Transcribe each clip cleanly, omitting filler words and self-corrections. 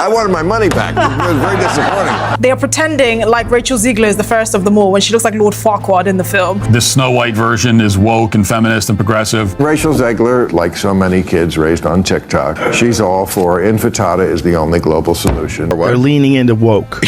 I wanted my money back. It was very disappointing. They are pretending like Rachel Zegler is the first of them all when she looks like Lord Farquaad in the film. This Snow White version is woke and feminist and progressive. Rachel Zegler, like so many kids raised on TikTok, she's all for infantada is the only global solution. They're leaning into woke.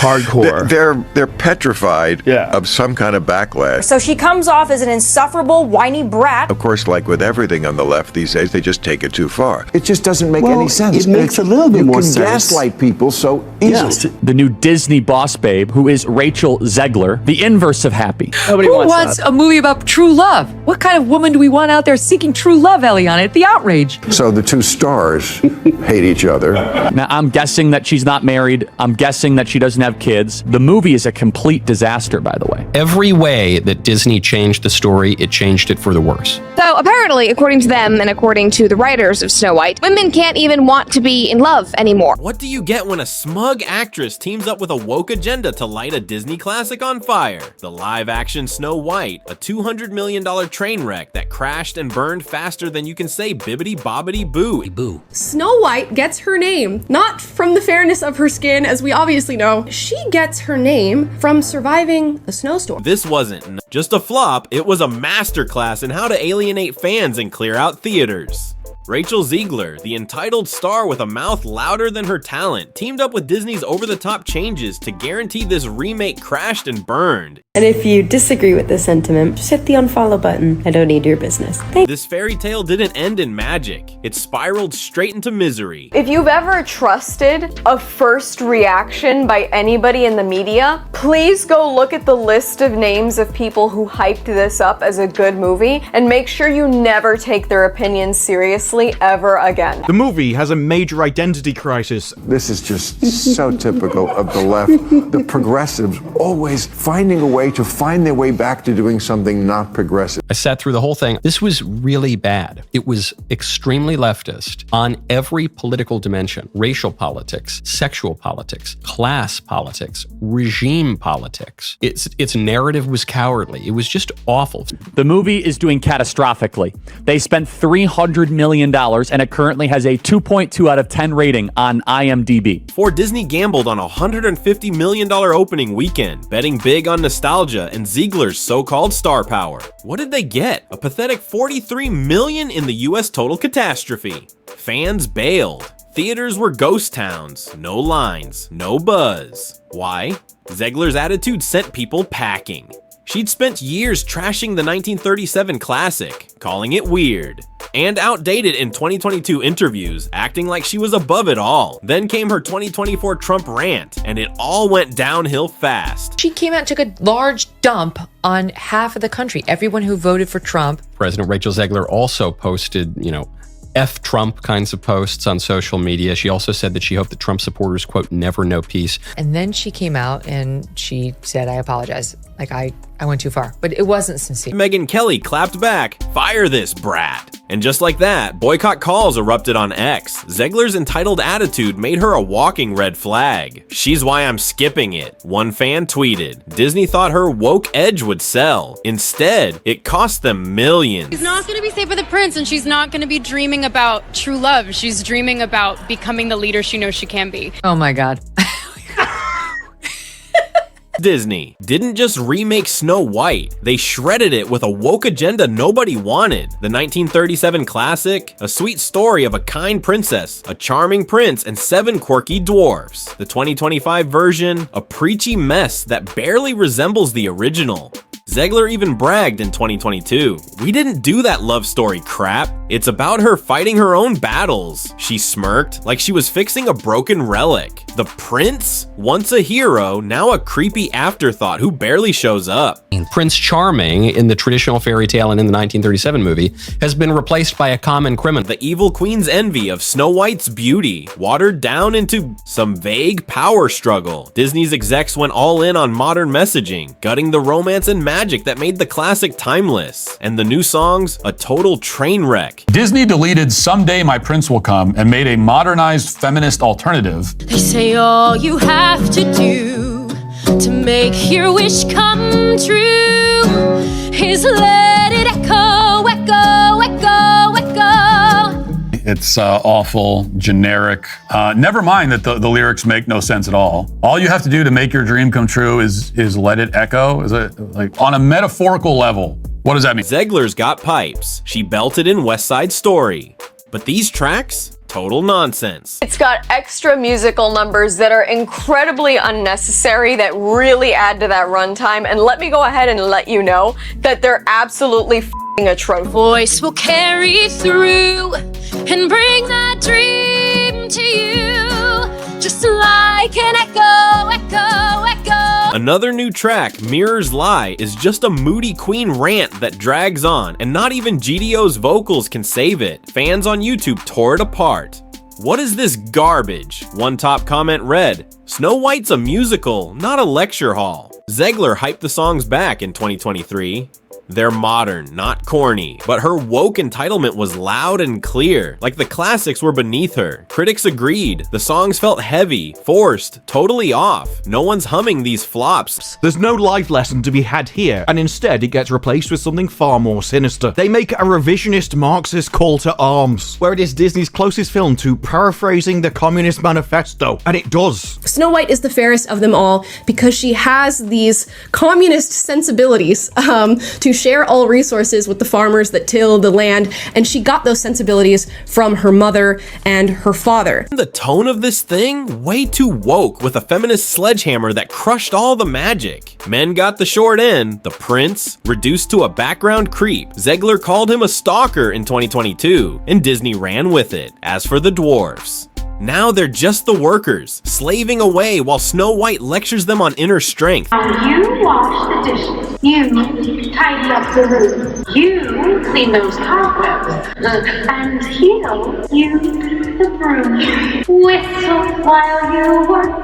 Hardcore. They're petrified of some kind of backlash. So she comes off as an insufferable, whiny brat. Of course, like with everything on the left these days, they just take it too far. It just doesn't make any sense. It makes a little bit more sense. You can gaslight people so easily. Yes. The new Disney boss babe, who is Rachel Zegler, the inverse of happy. Nobody wants a movie about true love? What kind of woman do we want out there seeking true love, Eliana? The outrage. So the two stars hate each other. Now, I'm guessing that she's not married. I'm guessing that she doesn't have kids. The movie is a complete disaster, by the way. Every way that Disney changed the story, it changed it for the worse. So apparently, according to them and according to the writers of Snow White, women can't even want to be in love anymore. What do you get when a smug actress teams up with a woke agenda to light a Disney classic on fire? The live-action Snow White, a $200 million train wreck that crashed and burned faster than you can say bibbidi-bobbidi-boo. Snow White gets her name, not from the fairness of her skin, as we obviously know. She gets her name from surviving a snowstorm. This wasn't just a flop, it was a masterclass in how to alienate fans and clear out theaters. Rachel Zegler, the entitled star with a mouth louder than her talent, teamed up with Disney's over-the-top changes to guarantee this remake crashed and burned. And if you disagree with this sentiment, just hit the unfollow button. I don't need your business. This fairy tale didn't end in magic. It spiraled straight into misery. If you've ever trusted a first reaction by anybody in the media, please go look at the list of names of people who hyped this up as a good movie and make sure you never take their opinions seriously ever again. The movie has a major identity crisis. This is just so typical of the left. The progressives always finding a way to find their way back to doing something not progressive. I sat through the whole thing. This was really bad. It was extremely leftist on every political dimension: racial politics, sexual politics, class politics, regime politics. Its narrative was cowardly. It was just awful. The movie is doing catastrophically. They spent $300 million and it currently has a 2.2 out of 10 rating on IMDb. For Disney gambled on a $150 million opening weekend, betting big on nostalgia and Zegler's so-called star power. What did they get? A pathetic $43 million in the US total catastrophe. Fans bailed. Theaters were ghost towns. No lines, no buzz. Why? Zegler's attitude sent people packing. She'd spent years trashing the 1937 classic, calling it weird, and outdated in 2022 interviews, acting like she was above it all. Then came her 2024 Trump rant, and it all went downhill fast. She came out and took a large dump on half of the country, everyone who voted for Trump. President Rachel Zegler also posted, F Trump kinds of posts on social media. She also said that she hoped that Trump supporters, quote, never know peace. And then she came out and she said, I apologize. Like, I went too far, but it wasn't sincere. Megyn Kelly clapped back, fire this brat. And just like that, boycott calls erupted on X. Zegler's entitled attitude made her a walking red flag. She's why I'm skipping it, one fan tweeted. Disney thought her woke edge would sell. Instead, it cost them millions. She's not going to be safe with the prince, and she's not going to be dreaming about true love. She's dreaming about becoming the leader she knows she can be. Oh my God. Disney didn't just remake Snow White, they shredded it with a woke agenda nobody wanted. The 1937 classic, a sweet story of a kind princess, a charming prince, and 7 quirky dwarfs. The 2025 version, a preachy mess that barely resembles the original. Zegler even bragged in 2022, "We didn't do that love story crap. It's about her fighting her own battles." She smirked like she was fixing a broken relic. The prince? Once a hero, now a creepy afterthought who barely shows up. Prince Charming in the traditional fairy tale and in the 1937 movie has been replaced by a common criminal. The evil queen's envy of Snow White's beauty, watered down into some vague power struggle. Disney's execs went all in on modern messaging, gutting the romance and magic that made the classic timeless. And the new songs, a total train wreck. Disney deleted Someday My Prince Will Come and made a modernized feminist alternative. They say all you have to do to make your wish come true is let it echo, echo, echo, echo. It's awful, generic. Never mind that the lyrics make no sense at all. All you have to do to make your dream come true is let it echo. Is it like on a metaphorical level? What does that mean? Zegler's got pipes. She belted in West Side Story. But these tracks? Total nonsense. It's got extra musical numbers that are incredibly unnecessary that really add to that runtime. And let me go ahead and let you know that they're absolutely f***ing atrocious. Voice will carry through and bring that dream to you, just like an echo, echo, echo. Another new track, Mirror's Lie, is just a moody Queen rant that drags on, and not even GDO's vocals can save it. Fans on YouTube tore it apart. What is this garbage? One top comment read, Snow White's a musical, not a lecture hall. Zegler hyped the songs back in 2023. They're modern, not corny, but her woke entitlement was loud and clear, like the classics were beneath her. Critics agreed. The songs felt heavy, forced, totally off. No one's humming these flops. There's no life lesson to be had here, and instead it gets replaced with something far more sinister. They make a revisionist Marxist call to arms, where it is Disney's closest film to paraphrasing the Communist Manifesto, and it does. Snow White is the fairest of them all because she has these communist sensibilities to share all resources with the farmers that till the land, and she got those sensibilities from her mother and her father. The tone of this thing? Way too woke, with a feminist sledgehammer that crushed all the magic. Men got the short end, the prince, reduced to a background creep. Zegler called him a stalker in 2022, and Disney ran with it. As for the dwarfs, now they're just the workers, slaving away while Snow White lectures them on inner strength. Now you wash the dishes, you tidy up the room, you clean those cobwebs, and he'll use the broom. Whistle while you work,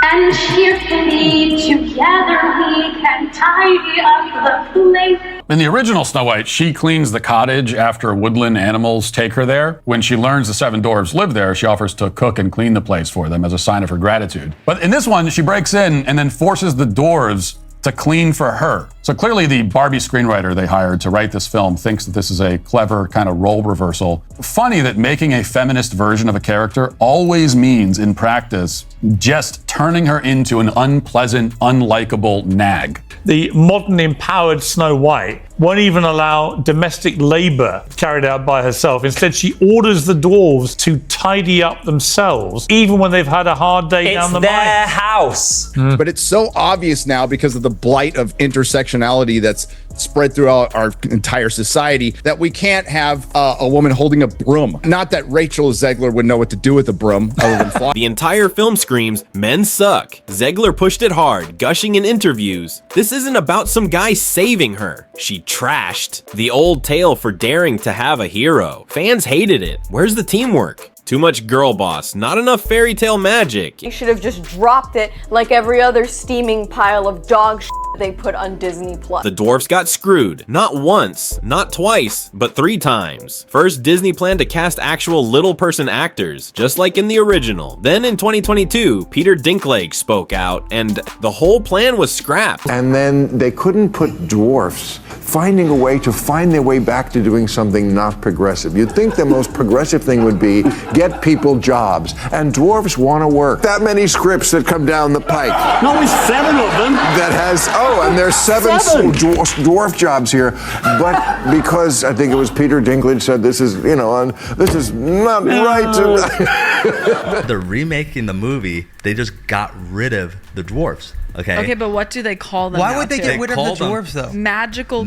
and cheerfully together we can tidy up the place. In the original Snow White, she cleans the cottage after woodland animals take her there. When she learns the 7 dwarves live there, she offers to cook and clean the place for them as a sign of her gratitude. But in this one, she breaks in and then forces the dwarves to clean for her. So clearly the Barbie screenwriter they hired to write this film thinks that this is a clever kind of role reversal. Funny that making a feminist version of a character always means, in practice, just turning her into an unpleasant, unlikable nag. The modern empowered Snow White won't even allow domestic labor carried out by herself. Instead, she orders the dwarves to tidy up themselves, even when they've had a hard day down the mine. It's their house. But it's so obvious now because of the blight of intersectionality that's spread throughout our entire society that we can't have a woman holding a broom. Not that Rachel Zegler would know what to do with a broom other than fly. The entire film screams, men suck. Zegler pushed it hard, gushing in interviews. This isn't about some guy saving her. She trashed the old tale for daring to have a hero. Fans hated it. Where's the teamwork? Too much girl boss, not enough fairy tale magic. You should have just dropped it like every other steaming pile of dog shit they put on Disney+. The dwarfs got screwed. Not once, not twice, but 3 times. First, Disney planned to cast actual little person actors, just like in the original. Then in 2022, Peter Dinklage spoke out, and the whole plan was scrapped. And then they couldn't put dwarfs finding a way to find their way back to doing something not progressive. You'd think the most progressive thing would be get people jobs, and dwarfs want to work. That many scripts that come down the pike. No, there's 7 of them. That has, and there's 7 dwarf jobs here, but because I think it was Peter Dinklage said this is, this is not right. They're remaking the movie. They just got rid of the dwarfs. Okay, but what do they call them? Why would they get rid of the dwarves, though? Magical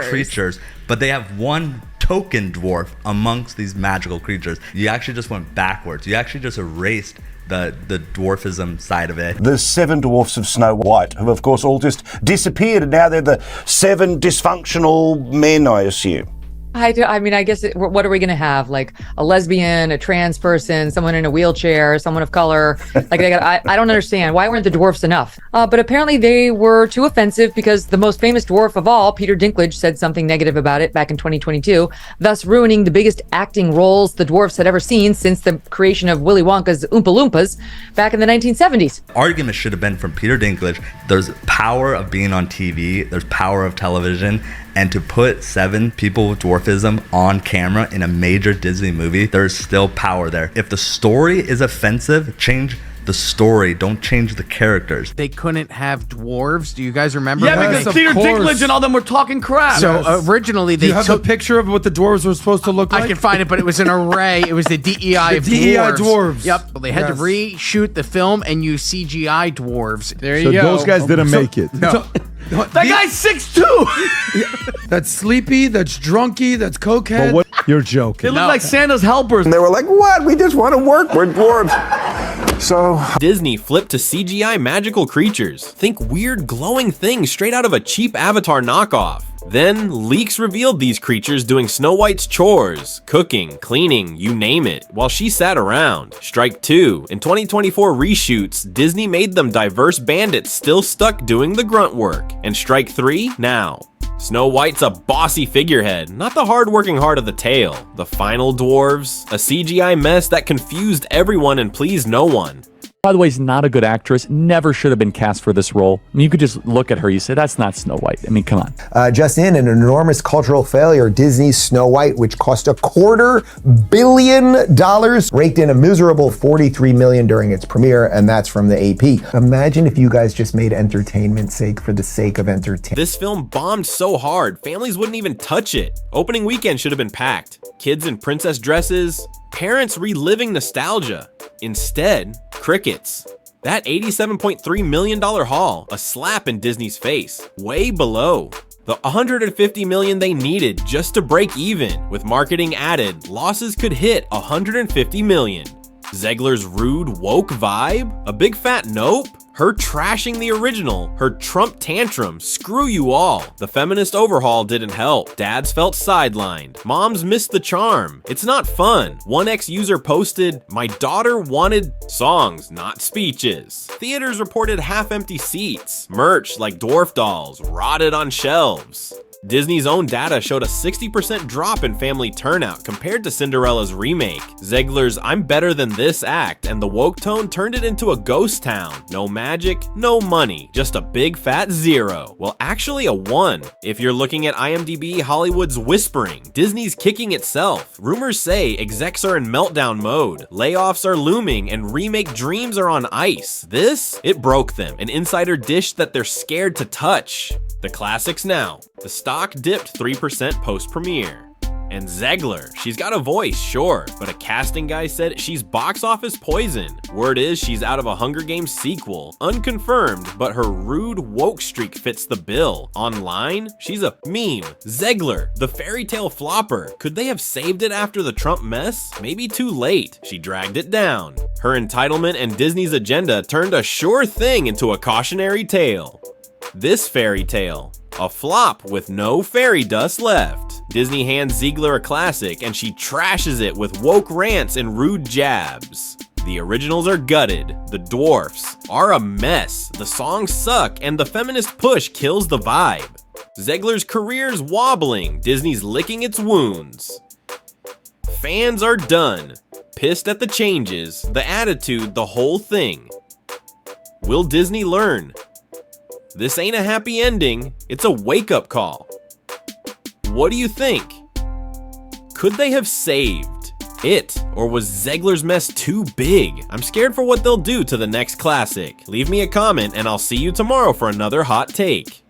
creatures. But they have one token dwarf amongst these magical creatures. You actually just went backwards. You actually just erased the dwarfism side of it. The 7 dwarfs of Snow White have, of course, all just disappeared, and now they're the 7 dysfunctional men, I assume. I mean, I guess, what are we going to have? Like a lesbian, a trans person, someone in a wheelchair, someone of color? Like, I don't understand. Why weren't the dwarfs enough? But apparently they were too offensive because the most famous dwarf of all, Peter Dinklage, said something negative about it back in 2022, thus ruining the biggest acting roles the dwarfs had ever seen since the creation of Willy Wonka's Oompa Loompas back in the 1970s. Argument should have been from Peter Dinklage. There's power of being on TV. There's power of television. And to put 7 people with dwarfism on camera in a major Disney movie, there's still power there. If the story is offensive, change the story, don't change the characters. They couldn't have dwarves. Do you guys remember? Yeah, that? because Peter Dinklage and all them were talking crap. So originally they Do you have took a picture of what the dwarves were supposed to look like? I can find it, but it was an array. It was the DEI of DEI dwarves. dwarves. Yep. They had to reshoot the film and use CGI dwarves. There So you go. those guys didn't make it. No. That guy's 6'2". That's sleepy, that's drunky, that's cokehead. But what? You're joking. They look like Santa's helpers. And they were like, what? We just want to work. We're dwarves. So Disney flipped to CGI magical creatures. Think weird glowing things straight out of a cheap Avatar knockoff. Then leaks revealed these creatures doing Snow White's chores, cooking, cleaning, you name it, while she sat around. Strike 2. In 2024 reshoots, Disney made them diverse bandits still stuck doing the grunt work. And strike 3 now. Snow White's a bossy figurehead, not the hard-working heart of the tale. The final dwarves, a CGI mess that confused everyone and pleased no one. By the way, is not a good actress. Never should have been cast for this role. I mean, you could just look at her. You say, that's not Snow White. I mean, come on. Just in, an enormous cultural failure, Disney's Snow White, which cost $250 million, raked in a miserable $43 million during its premiere, and that's from the AP. Imagine if you guys just made entertainment sake for the sake of entertainment. This film bombed so hard, families wouldn't even touch it. Opening weekend should have been packed. Kids in princess dresses, parents reliving nostalgia. Instead, crickets. That $87.3 million haul, a slap in Disney's face, way below the $150 million they needed just to break even. With marketing added, losses could hit $150 million. Zegler's rude, woke vibe? A big fat nope? Her trashing the original, her Trump tantrum, screw you all. The feminist overhaul didn't help. Dads felt sidelined. Moms missed the charm. It's not fun. One ex-user posted, "My daughter wanted songs, not speeches." Theaters reported half-empty seats. Merch like dwarf dolls rotted on shelves. Disney's own data showed a 60% drop in family turnout compared to Cinderella's remake. Zegler's "I'm better than this" act and the woke tone turned it into a ghost town. No magic, no money, just a big fat 0. Well, actually a 1. If you're looking at IMDb, Hollywood's whispering. Disney's kicking itself. Rumors say execs are in meltdown mode. Layoffs are looming and remake dreams are on ice. This, it broke them. An insider dish that they're scared to touch. The classics now. The stock dipped 3% post-premiere. And Zegler, she's got a voice, sure, but a casting guy said she's box office poison. Word is she's out of a Hunger Games sequel. Unconfirmed, but her rude woke streak fits the bill. Online, she's a meme. Zegler, the fairy tale flopper. Could they have saved it after the Trump mess? Maybe too late. She dragged it down. Her entitlement and Disney's agenda turned a sure thing into a cautionary tale. This fairy tale, a flop with no fairy dust left. Disney hands Zegler a classic and she trashes it with woke rants and rude jabs. The originals are gutted, the dwarfs are a mess, the songs suck, and the feminist push kills the vibe. Zegler's career's wobbling, Disney's licking its wounds. Fans are done, pissed at the changes, the attitude, the whole thing. Will Disney learn? This ain't a happy ending, it's a wake-up call. What do you think? Could they have saved it, or was Zegler's mess too big? I'm scared for what they'll do to the next classic. Leave me a comment and I'll see you tomorrow for another hot take.